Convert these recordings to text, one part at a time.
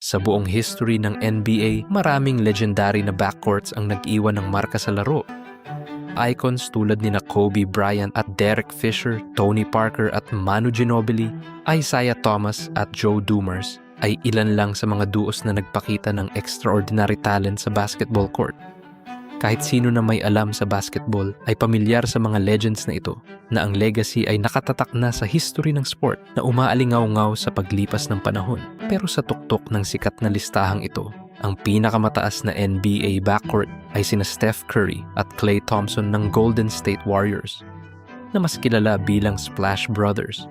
Sa buong history ng NBA, maraming legendary na backcourts ang nag-iwan ng marka sa laro. Icons tulad ni Kobe Bryant at Derek Fisher, Tony Parker at Manu Ginobili, Isaiah Thomas at Joe Dumars ay ilan lang sa mga duos na nagpakita ng extraordinary talent sa basketball court. Kahit sino na may alam sa basketball ay pamilyar sa mga legends na ito, na ang legacy ay nakatatak na sa history ng sport na umaalingaw-ngaw sa paglipas ng panahon. Pero sa tuktok ng sikat na listahang ito, ang pinakamataas na NBA backcourt ay sina Steph Curry at Klay Thompson ng Golden State Warriors, na mas kilala bilang Splash Brothers.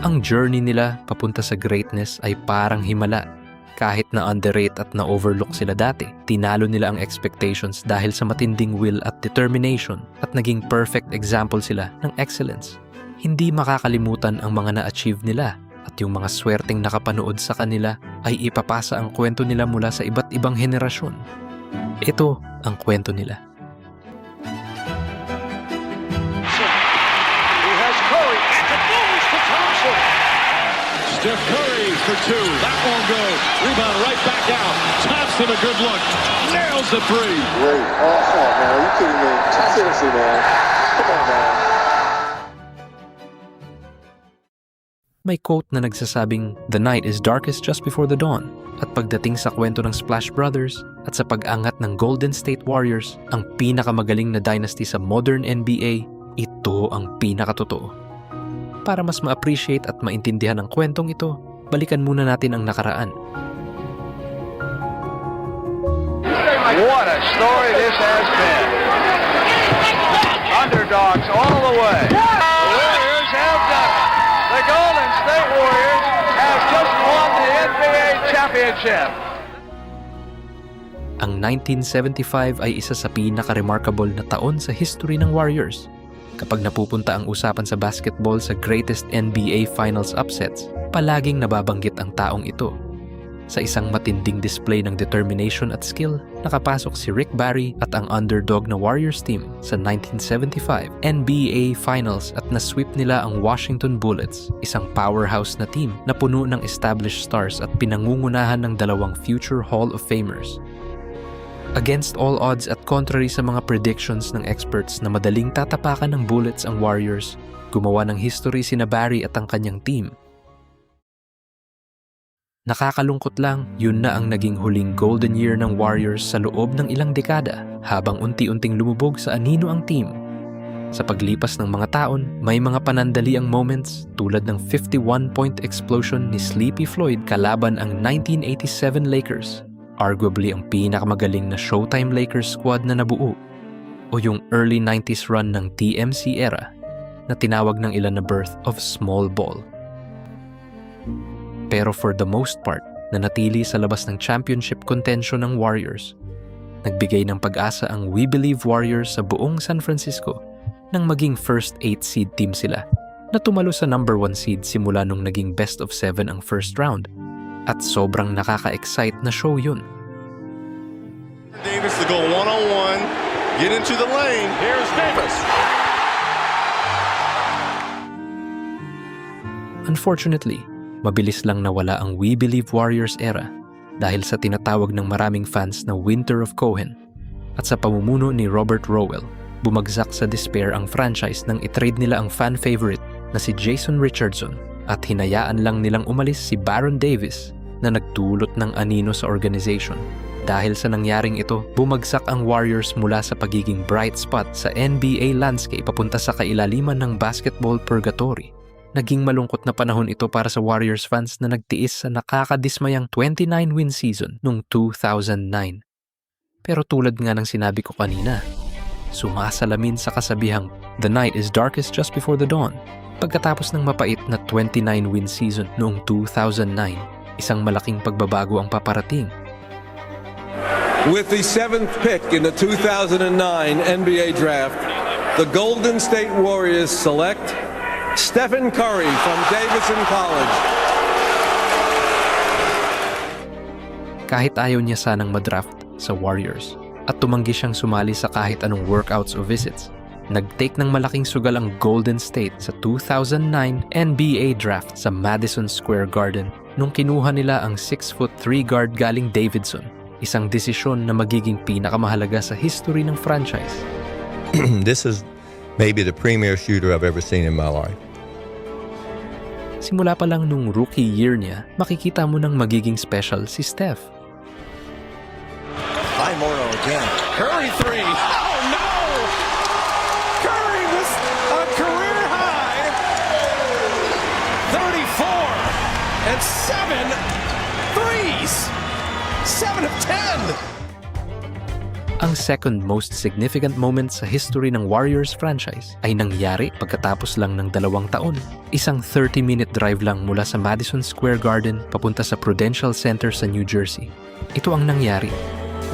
Ang journey nila papunta sa greatness ay parang himala. Kahit na underrate at na-overlook sila dati, tinalo nila ang expectations dahil sa matinding will at determination at naging perfect example sila ng excellence. Hindi makakalimutan ang mga na-achieve nila at yung mga swerteng nakapanood sa kanila ay ipapasa ang kwento nila mula sa iba't ibang henerasyon. Ito ang kwento nila. He has Curry and the moves to Thompson. Steph Curry for two. That won't go. Rebound right back out. Thompson a good look. Nails the three. Great. Oh, come on, man. Are you kidding me? Seriously, man. Come on, man. May quote na nagsasabing, "The night is darkest just before the dawn." At pagdating sa kwento ng Splash Brothers at sa pag-angat ng Golden State Warriors, ang pinakamagaling na dynasty sa modern NBA, ito ang pinakatotoo. Para mas ma-appreciate at maintindihan ang kwentong ito, balikan muna natin ang nakaraan. What a story this has been. Underdogs all the way. The Warriors have done it. The Golden State Warriors have just won the NBA championship. Ang 1975 ay isa sa pinaka-remarkable na taon sa history ng Warriors. Kapag napupunta ang usapan sa basketball sa greatest NBA Finals upsets, palaging nababanggit ang taong ito. Sa isang matinding display ng determination at skill, nakapasok si Rick Barry at ang underdog na Warriors team sa 1975 NBA Finals at nasweep nila ang Washington Bullets, isang powerhouse na team na puno ng established stars at pinangungunahan ng dalawang future Hall of Famers. Against all odds at contrary sa mga predictions ng experts na madaling tatapakan ng Bullets ang Warriors, gumawa ng history sina Barry at ang kanyang team. Nakakalungkot lang, yun na ang naging huling golden year ng Warriors sa loob ng ilang dekada habang unti-unting lumubog sa anino ang team. Sa paglipas ng mga taon, may mga panandaliang moments tulad ng 51-point explosion ni Sleepy Floyd kalaban ang 1987 Lakers, arguably ang pinakamagaling na Showtime Lakers squad na nabuo, o yung early 90s run ng TMC era na tinawag ng ilan na birth of small ball. Pero for the most part, nanatili sa labas ng championship contention ng Warriors. Nagbigay ng pag-asa ang We Believe Warriors sa buong San Francisco nang maging first 8 seed team sila na tumalo sa number 1 seed simula nung naging best of 7 ang first round. At sobrang nakaka-excite na show yun. Davis to go one-on-one, get into the lane. Here's Davis. Unfortunately, mabilis lang nawala ang We Believe Warriors era dahil sa tinatawag ng maraming fans na Winter of Cohen. At sa pamumuno ni Robert Rowell, bumagsak sa despair ang franchise nang itrade nila ang fan favorite na si Jason Richardson at hinayaan lang nilang umalis si Baron Davis na nagdulot ng anino sa organization. Dahil sa nangyaring ito, bumagsak ang Warriors mula sa pagiging bright spot sa NBA landscape papunta sa kailaliman ng basketball purgatory. Naging malungkot na panahon ito para sa Warriors fans na nagtiis sa nakakadismayang 29-win season noong 2009. Pero tulad nga ng sinabi ko kanina, sumasalamin sa kasabihang, "The night is darkest just before the dawn." Pagkatapos ng mapait na 29-win season noong 2009, isang malaking pagbabago ang paparating. With the 7th pick in the 2009 NBA Draft, the Golden State Warriors select Stephen Curry from Davidson College. Kahit ayaw niya sanang madraft sa Warriors at tumanggi siyang sumali sa kahit anong workouts o visits, nag-take ng malaking sugal ang Golden State sa 2009 NBA Draft sa Madison Square Garden nung kinuha nila ang 6'3" guard galing Davidson, isang desisyon na magiging pinakamahalaga sa history ng franchise. This is maybe the premier shooter I've ever seen in my life. Simula pa lang nung rookie year niya, makikita mo nang magiging special si Steph. By Morrow again. Curry three. Oh no! Curry was a career high 34 and 7 threes. 7 of 10. Ang second most significant moment sa history ng Warriors franchise ay nangyari pagkatapos lang ng 2 taon. Isang 30-minute drive lang mula sa Madison Square Garden papunta sa Prudential Center sa New Jersey. Ito ang nangyari.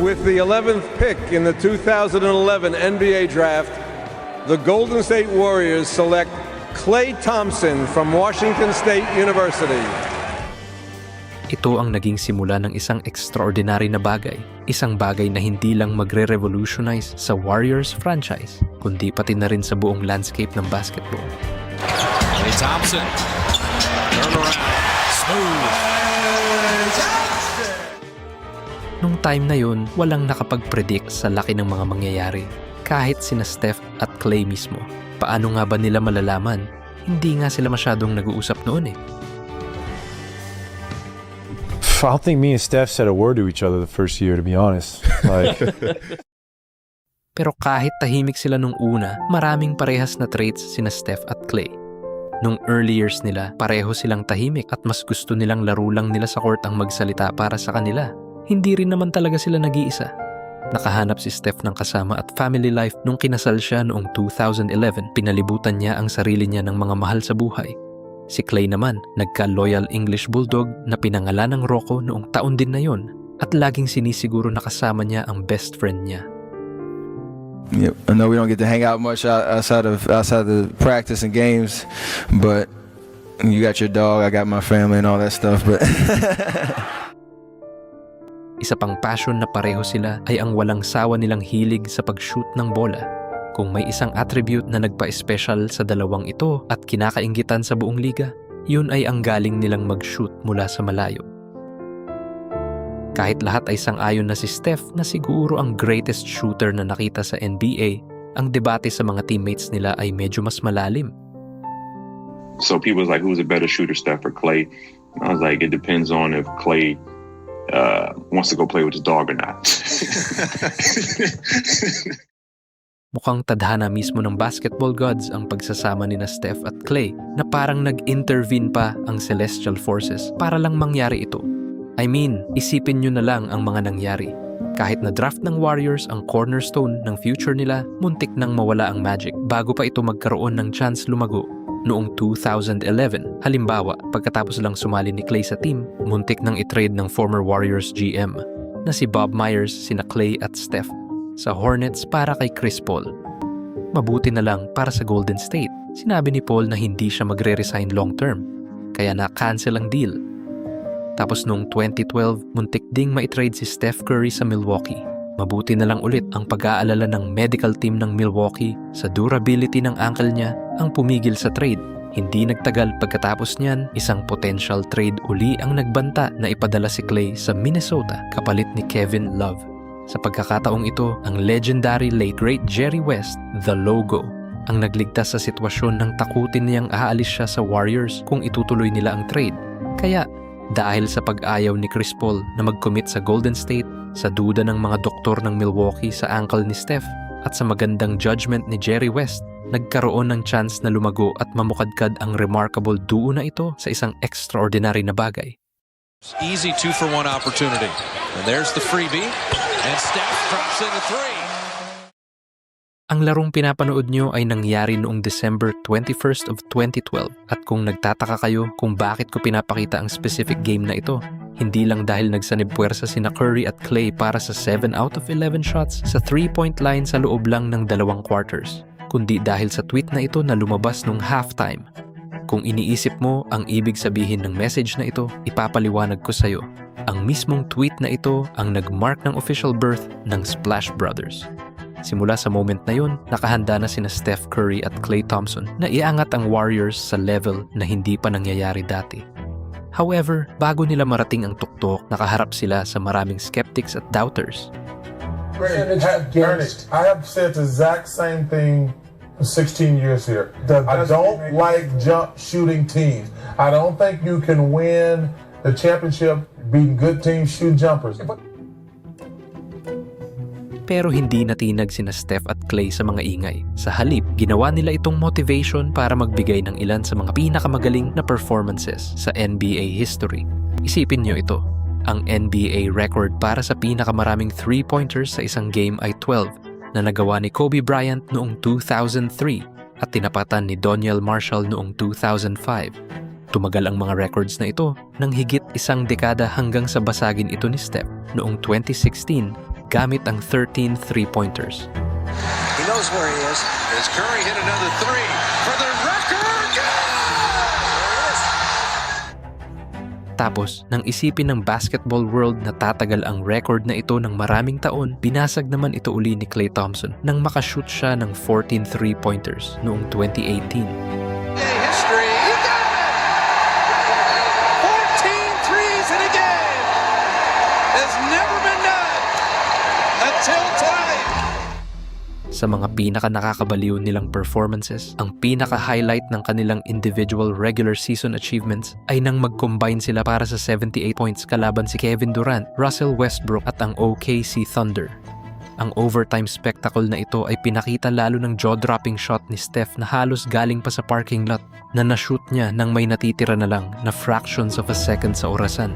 With the 11th pick in the 2011 NBA Draft, the Golden State Warriors select Klay Thompson from Washington State University. Ito ang naging simula ng isang extraordinary na bagay. Isang bagay na hindi lang magre-revolutionize sa Warriors franchise, kundi pati na rin sa buong landscape ng basketball. Klay Thompson. Turn around. Smooth. Nung time na yun, walang nakapag-predict sa laki ng mga mangyayari. Kahit sina Steph at Klay mismo. Paano nga ba nila malalaman? Hindi nga sila masyadong nag-uusap noon eh. I don't think me and Steph said a word to each other the first year, to be honest. Like, Pero kahit tahimik sila nung una, maraming parehas na traits sina Steph at Klay. Nung early years nila, pareho silang tahimik at mas gusto nilang laro lang nila sa court ang magsalita para sa kanila. Hindi rin naman talaga sila nag-iisa. Nakahanap si Steph ng kasama at family life nung kinasal siya noong 2011. Pinalibutan niya ang sarili niya ng mga mahal sa buhay. Si Klay naman, nagka-loyal English Bulldog na pinangalan ng Rocco noong taon din na yon at laging sinisiguro na kasama niya ang best friend niya. Yep. I know we don't get to hang out much outside the practice and games, but you got your dog, I got my family and all that stuff. But Isa pang passion na pareho sila ay ang walang sawa nilang hilig sa pag-shoot ng bola. Kung may isang attribute na nagpa-special sa dalawang ito at kinakainggitan sa buong liga, yun ay ang galing nilang mag-shoot mula sa malayo. Kahit lahat ay sang-ayon na si Steph na siguro ang greatest shooter na nakita sa NBA, ang debate sa mga teammates nila ay medyo mas malalim. So people was like, who's a better shooter, Steph or Klay? And I was like, it depends on if Klay wants to go play with his dog or not. Mukhang tadhana mismo ng basketball gods ang pagsasama ni na Steph at Klay na parang nag-intervene pa ang celestial forces para lang mangyari ito. I mean, isipin nyo na lang ang mga nangyari. Kahit na draft ng Warriors ang cornerstone ng future nila, muntik nang mawala ang Magic bago pa ito magkaroon ng chance lumago. Noong 2011, halimbawa, pagkatapos lang sumali ni Klay sa team, muntik nang itrade ng former Warriors GM na si Bob Myers sina Klay at Steph sa Hornets para kay Chris Paul. Mabuti na lang para sa Golden State. Sinabi ni Paul na hindi siya magre-resign long-term, kaya na-cancel ang deal. Tapos noong 2012, muntik ding ma-trade si Steph Curry sa Milwaukee. Mabuti na lang ulit ang pag-aalala ng medical team ng Milwaukee sa durability ng ankle niya ang pumigil sa trade. Hindi nagtagal pagkatapos niyan, isang potential trade uli ang nagbanta na ipadala si Klay sa Minnesota kapalit ni Kevin Love. Sa pagkakataong ito, ang legendary late great Jerry West, the Logo, ang nagligtas sa sitwasyon ng takutin niyang aalis siya sa Warriors kung itutuloy nila ang trade. Kaya, dahil sa pag-ayaw ni Chris Paul na mag-commit sa Golden State, sa duda ng mga doktor ng Milwaukee sa ankle ni Steph, at sa magandang judgment ni Jerry West, nagkaroon ng chance na lumago at mamukadkad ang remarkable duo na ito sa isang extraordinary na bagay. Easy 2-for-1 opportunity. And there's the freebie. And Steph drops in a three. Ang larong pinapanood nyo ay nangyari noong December 21st of 2012 at kung nagtataka kayo kung bakit ko pinapakita ang specific game na ito, hindi lang dahil nagsanib puwersa sina Curry at Klay para sa 7 out of 11 shots sa 3-point line sa loob lang ng 2 quarters, kundi dahil sa tweet na ito na lumabas nung halftime. Kung iniisip mo ang ibig sabihin ng message na ito, ipapaliwanag ko sa'yo. Ang mismong tweet na ito ang nag-mark ng official birth ng Splash Brothers. Simula sa moment na yun, nakahanda na sina Steph Curry at Klay Thompson na iangat ang Warriors sa level na hindi pa nangyayari dati. However, bago nila marating ang tuktok, nakaharap sila sa maraming skeptics at doubters. Ernest, I have said the exact same thing for 16 years here. I don't like jump shooting teams. I don't think you can win the championship beating good teams shooting jumpers. Pero hindi natinag sina Steph at Klay sa mga ingay. Sa halip, ginawa nila itong motivation para magbigay ng ilan sa mga pinakamagaling na performances sa NBA history. Isipin nyo ito, ang NBA record para sa pinakamaraming 3-pointers sa isang game ay 12 na nagawa ni Kobe Bryant noong 2003 at tinapatan ni Donyell Marshall noong 2005. Tumagal ang mga records na ito ng higit isang dekada hanggang sa basagin ito ni Steph noong 2016 gamit ang 13 3-pointers. He knows where he is. As Curry hit another three for the record. Tapos, nang isipin ng basketball world na tatagal ang record na ito ng maraming taon, binasag naman ito uli ni Klay Thompson nang makashoot siya ng 14 3-pointers noong 2018. History. He got it. 14 threes in a game. Has never been done until tonight. Sa mga pinaka-nakakabaliw nilang performances, ang pinaka-highlight ng kanilang individual regular season achievements ay nang mag-combine sila para sa 78 points kalaban si Kevin Durant, Russell Westbrook at ang OKC Thunder. Ang overtime spectacle na ito ay pinakita lalo ng jaw-dropping shot ni Steph na halos galing pa sa parking lot na na-shoot niya nang may natitira na lang na fractions of a second sa orasan.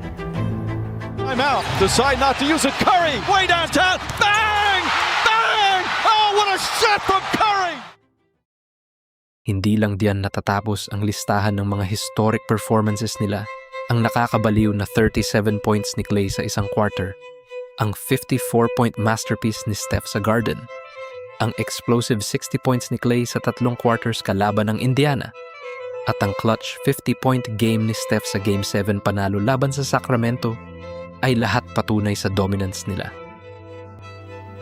I'm out. Decide not to use it. Curry way downtown. Bang! Bang! Oh, what a shot from Curry! Hindi lang diyan natatapos ang listahan ng mga historic performances nila. Ang nakakabaliw na 37 points ni Klay sa isang quarter, ang 54-point masterpiece ni Steph sa Garden, ang explosive 60 points ni Klay sa 3 quarters kalaban ng Indiana, at ang clutch 50-point game ni Steph sa Game 7 panalo laban sa Sacramento ay lahat patunay sa dominance nila.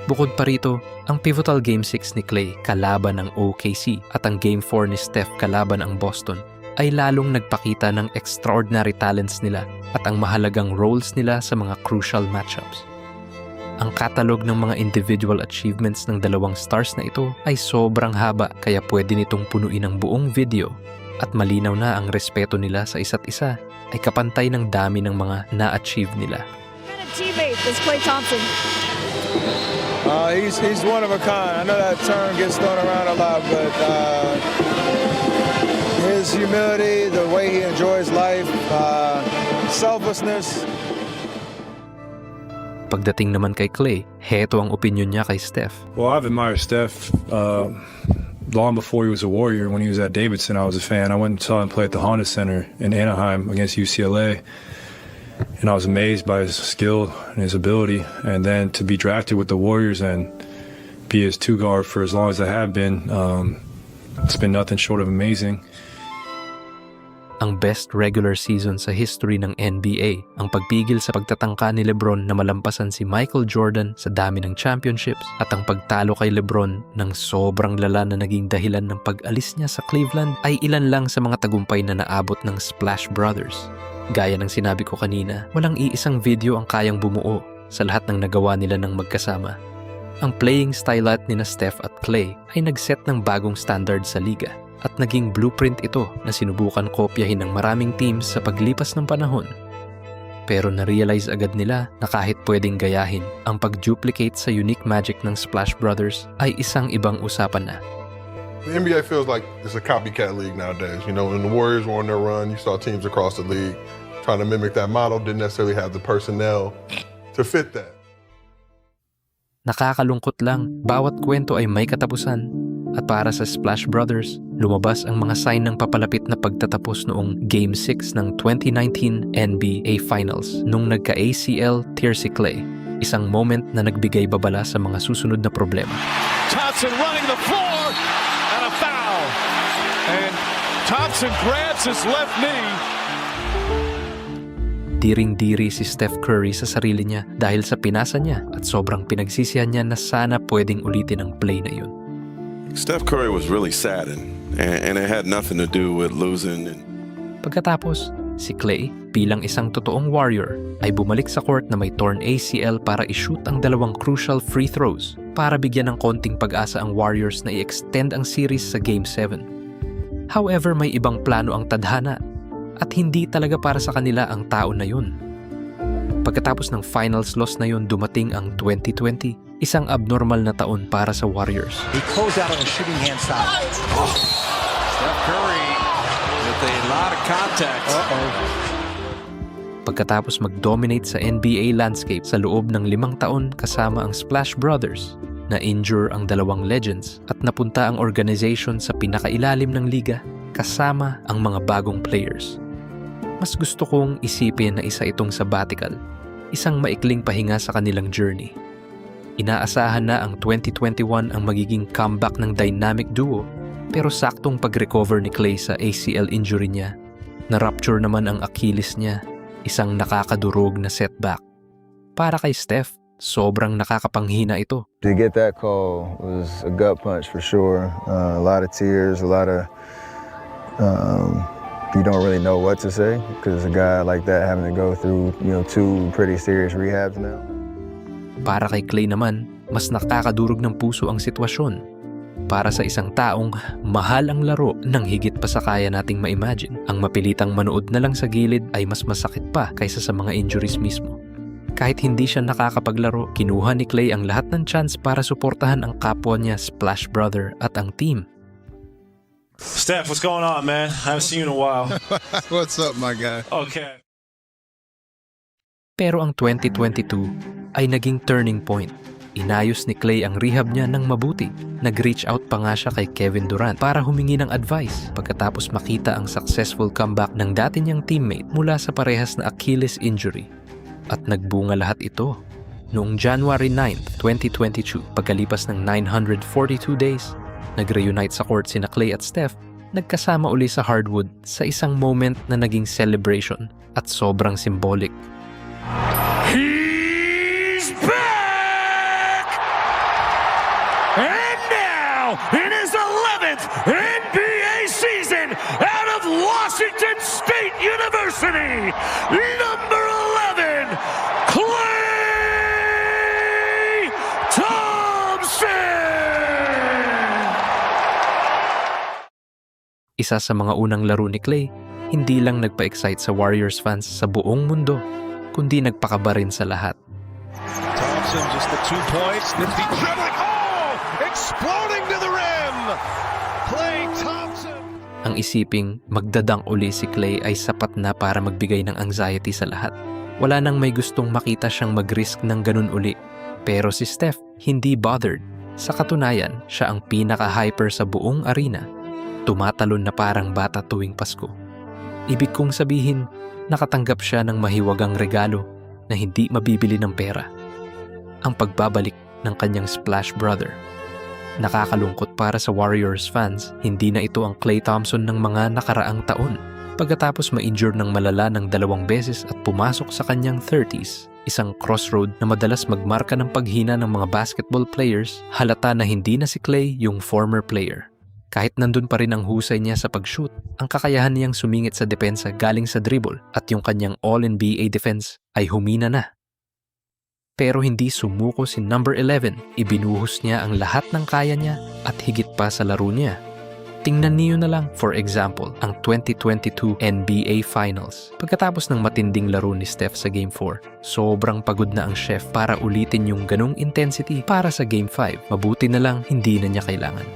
Bukod pa rito, ang pivotal Game 6 ni Klay kalaban ng OKC at ang Game 4 ni Steph kalaban ng Boston ay lalong nagpakita ng extraordinary talents nila at ang mahalagang roles nila sa mga crucial matchups. Ang katalog ng mga individual achievements ng dalawang stars na ito ay sobrang haba kaya pwede nitong punuin ang buong video at malinaw na ang respeto nila sa isa't isa ay kapantay ng dami ng mga na-achieve nila. Teammate is Klay Thompson. He's one of a kind. I know that term gets thrown around a lot, but his humility, the way he enjoys life, selflessness. Pagdating naman kay Klay, heto ang opinion niya kay Steph. Well, I've admired Steph long before he was a Warrior. When he was at Davidson, I was a fan. I went and saw him play at the Honda Center in Anaheim against UCLA. And I was amazed by his skill and his ability. And then to be drafted with the Warriors and be his two guard for as long as I have been, it's been nothing short of amazing. Ang best regular season sa history ng NBA, ang pagpigil sa pagtatangka ni LeBron na malampasan si Michael Jordan sa dami ng championships at ang pagtalo kay LeBron ng sobrang lala na naging dahilan ng pag-alis niya sa Cleveland ay ilan lang sa mga tagumpay na naabot ng Splash Brothers. Gaya ng sinabi ko kanina, walang iisang video ang kayang bumuo sa lahat ng nagawa nila ng magkasama. Ang playing style at ni Steph at Klay ay nag-set ng bagong standard sa liga. At naging blueprint ito na sinubukan kopyahin ng maraming teams sa paglipas ng panahon. Pero na-realize agad nila na kahit pwedeng gayahin, ang pag-duplicate sa unique magic ng Splash Brothers ay isang ibang usapan na. The NBA feels like it's a copycat league nowadays. You know, when the Warriors were on their run, you saw teams across the league trying to mimic that model, didn't necessarily have the personnel to fit that. Nakakalungkot lang, bawat kwento ay may katapusan. At para sa Splash Brothers, lumabas ang mga sign ng papalapit na pagtatapos noong Game 6 ng 2019 NBA Finals nung nagka-ACL tear si Klay. Isang moment na nagbigay babala sa mga susunod na problema. Thompson running the floor and a foul. And Thompson grabs his left knee. Diring-diri si Steph Curry sa sarili niya dahil sa pinasa niya at sobrang pinagsisihan niya na sana pwedeng ulitin ang play na yun. Steph Curry was really saddened, and it had nothing to do with losing. Pagkatapos, Si Clay, bilang isang totoong warrior, ay bumalik sa court na may torn ACL para i-shoot ang dalawang crucial free throws para bigyan ng konting pag-asa ang Warriors na i-extend ang series sa Game 7. However, may ibang plano ang tadhana at hindi talaga para sa kanila ang taon na yun. Pagkatapos ng finals loss na yun, dumating ang 2020, isang abnormal na taon para sa Warriors. He closed out on a shooting hand side. Steph Curry with a lot of contact. Pagkatapos mag-dominate sa NBA landscape sa loob ng 5 taon kasama ang Splash Brothers, na-injure ang dalawang legends at napunta ang organization sa pinakailalim ng liga kasama ang mga bagong players. Mas gusto kong isipin na isa itong sabbatical, isang maikling pahinga sa kanilang journey. Inaasahan na ang 2021 ang magiging comeback ng dynamic duo, pero saktong pag-recover ni Clay sa ACL injury niya, na-rupture naman ang Achilles niya, isang nakakadurog na setback. Para kay Steph, sobrang nakakapanghina ito. To get that call was a gut punch for sure. A lot of tears, a lot of you don't really know what to say because a guy like that having to go through 2 pretty serious rehabs now. Para kay Clay naman, mas nakakadurog ng puso ang sitwasyon. Para sa isang taong mahal ang laro nang higit pa sa kaya nating ma-imagine, ang mapilitang manood na lang sa gilid ay mas masakit pa kaysa sa mga injuries mismo. Kahit hindi siya nakakapaglaro, kinuha ni Clay ang lahat ng chance para suportahan ang kapwa niya, Splash Brother at ang team. Steph, what's going on, man? I haven't seen you in a while. What's up, my guy? Okay. Pero ang 2022 ay naging turning point. Inayos ni Clay ang rehab niya ng mabuti. Nag-reach out pa nga siya kay Kevin Durant para humingi ng advice pagkatapos makita ang successful comeback ng dati niyang teammate mula sa parehas na Achilles injury. At nagbunga lahat ito. Noong January 9, 2022, pagkalipas ng 942 days, nag-reunite sa court sina Clay at Steph, nagkasama uli sa hardwood sa isang moment na naging celebration at sobrang symbolic. He's back! And now, in his 11th NBA season out of Washington State University, number 11, Klay Thompson! Isa sa mga unang laro ni Clay, hindi lang nagpa-excite sa Warriors fans sa buong mundo, kundi nagpakaba rin sa lahat. Thompson just the 2 points, nifty dribbling, exploding to the rim! Klay Thompson! Ang isiping magdadang uli si Clay ay sapat na para magbigay ng anxiety sa lahat. Wala nang may gustong makita siyang mag-risk ng ganun uli. Pero si Steph, hindi bothered. Sa katunayan, siya ang pinaka-hyper sa buong arena. Tumatalon na parang bata tuwing Pasko. Ibig kong sabihin, nakatanggap siya ng mahiwagang regalo na hindi mabibili ng pera. Ang pagbabalik ng kanyang Splash Brother. Nakakalungkot para sa Warriors fans, hindi na ito ang Klay Thompson ng mga nakaraang taon. Pagkatapos ma-injure ng malala ng 2 beses at pumasok sa kanyang 30s, isang crossroad na madalas magmarka ng paghina ng mga basketball players, halata na hindi na si Klay yung former player. Kahit nandun pa rin ang husay niya sa pag-shoot, ang kakayahan niyang sumingit sa depensa galing sa dribble at yung kanyang All-NBA defense ay humina na. Pero hindi sumuko si number 11, ibinuhos niya ang lahat ng kaya niya at higit pa sa laro niya. Tingnan niyo na lang, for example, ang 2022 NBA Finals. Pagkatapos ng matinding laro ni Steph sa Game 4, sobrang pagod na ang chef para ulitin yung ganong intensity para sa Game 5. Mabuti na lang hindi na niya kailangan.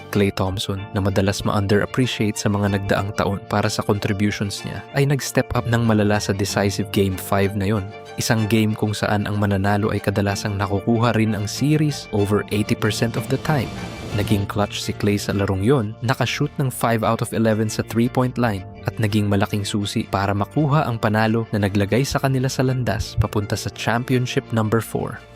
Klay Thompson, na madalas ma-underappreciate sa mga nagdaang taon para sa contributions niya, ay nag-step up ng malala sa decisive Game 5 na yon. Isang game kung saan ang mananalo ay kadalasang nakukuha rin ang series over 80% of the time. Naging clutch si Klay sa larong yon, nakashoot ng 5 out of 11 sa 3-point line at naging malaking susi para makuha ang panalo na naglagay sa kanila sa landas papunta sa championship number 4.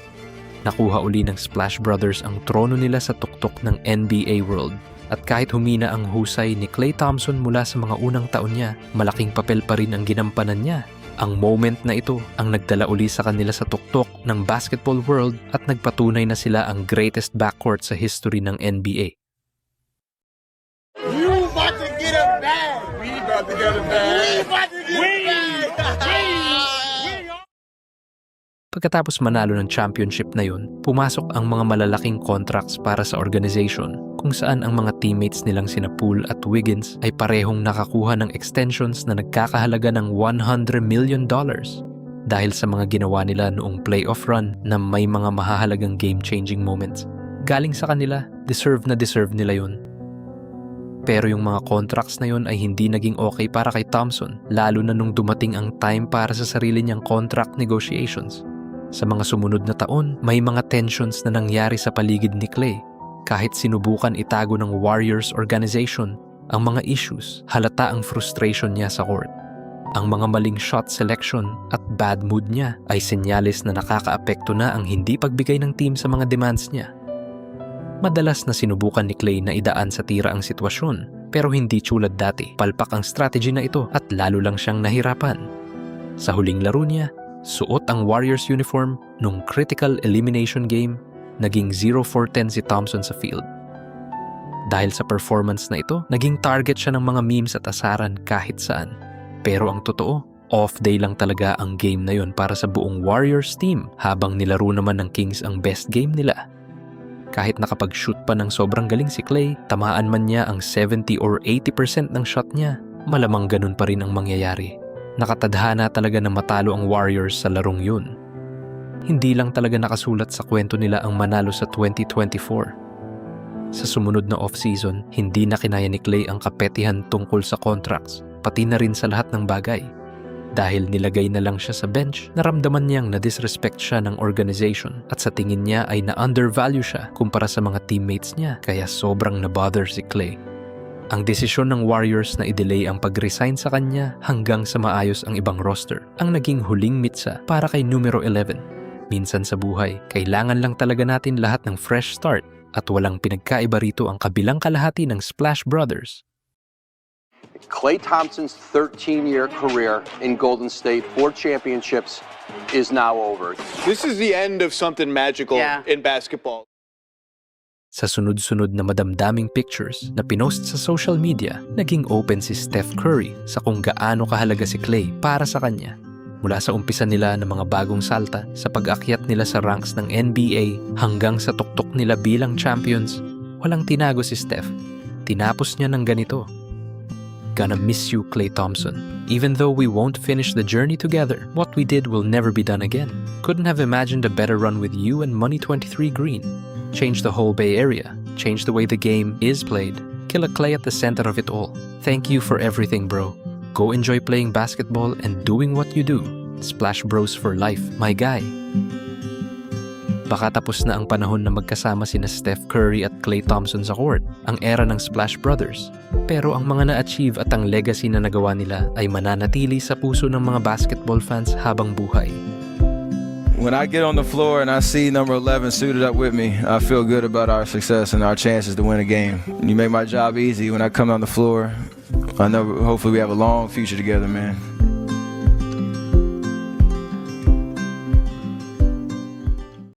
Nakuha uli ng Splash Brothers ang trono nila sa tuktok ng NBA World. At kahit humina ang husay ni Klay Thompson mula sa mga unang taon niya, malaking papel pa rin ang ginampanan niya. Ang moment na ito ang nagdala uli sa kanila sa tuktok ng basketball world at nagpatunay na sila ang greatest backcourt sa history ng NBA. You about to get a bag, about to get it back. Pagkatapos manalo ng championship na yun, pumasok ang mga malalaking contracts para sa organization kung saan ang mga teammates nilang sina Poole at Wiggins ay parehong nakakuha ng extensions na nagkakahalaga ng $100 million dahil sa mga ginawa nila noong playoff run na may mga mahahalagang game-changing moments. Galing sa kanila, deserve nila yun. Pero yung mga contracts na yun ay hindi naging okay para kay Thompson, lalo na nung dumating ang time para sa sarili niyang contract negotiations. Sa mga sumunod na taon, may mga tensions na nangyari sa paligid ni Klay. Kahit sinubukan itago ng Warriors organization ang mga issues, halata ang frustration niya sa court. Ang mga maling shot selection at bad mood niya ay senyales na nakakaapekto na ang hindi pagbigay ng team sa mga demands niya. Madalas na sinubukan ni Klay na idaan sa tira ang sitwasyon, pero hindi tulad dati. Palpak ang strategy na ito at lalo lang siyang nahirapan. Sa huling laro niya, suot ang Warriors uniform nung critical elimination game, naging 0-for-10 si Thompson sa field. Dahil sa performance na ito, naging target siya ng mga memes at asaran kahit saan. Pero ang totoo, off day lang talaga ang game na yon para sa buong Warriors team habang nilaro naman ng Kings ang best game nila. Kahit nakapag-shoot pa ng sobrang galing si Klay, tamaan man niya ang 70 or 80% ng shot niya, malamang ganun pa rin ang mangyayari. Nakatadhana talaga na matalo ang Warriors sa larong yun. Hindi lang talaga nakasulat sa kwento nila ang manalo sa 2024. Sa sumunod na off-season, hindi na kinaya ni Klay ang kapetihan tungkol sa contracts, pati na rin sa lahat ng bagay. Dahil nilagay na lang siya sa bench, naramdaman niyang na-disrespect siya ng organization at sa tingin niya ay na-undervalue siya kumpara sa mga teammates niya, kaya sobrang na-bother si Klay. Ang desisyon ng Warriors na i-delay ang pag-resign sa kanya hanggang sa maayos ang ibang roster ang naging huling mitsa para kay numero 11. Minsan sa buhay, kailangan lang talaga natin lahat ng fresh start at walang pinagkaiba rito ang kabilang kalahati ng Splash Brothers. Klay Thompson's 13-year career in Golden State, 4 championships, is now over. This is the end of something magical in basketball. Sa sunod-sunod na madamdaming pictures na pinost sa social media, naging open si Steph Curry sa kung gaano kahalaga si Klay para sa kanya. Mula sa umpisa nila ng mga bagong salta sa pag-akyat nila sa ranks ng NBA hanggang sa tuktok nila bilang champions, walang tinago si Steph. Tinapos niya ng ganito. Gonna miss you, Klay Thompson. Even though we won't finish the journey together, what we did will never be done again. Couldn't have imagined a better run with you and Money 23 Green. Change the whole Bay Area. Change the way the game is played. Killa Klay at the center of it all. Thank you for everything, bro. Go enjoy playing basketball and doing what you do. Splash Bros for life, my guy. Baka tapos na ang panahon na magkasama sina Steph Curry at Klay Thompson sa court, ang era ng Splash Brothers. Pero ang mga na-achieve at ang legacy na nagawa nila ay mananatili sa puso ng mga basketball fans habang buhay. When I get on the floor and I see number 11 suited up with me, I feel good about our success and our chances to win a game. You make my job easy when I come on the floor. I know hopefully we have a long future together, man.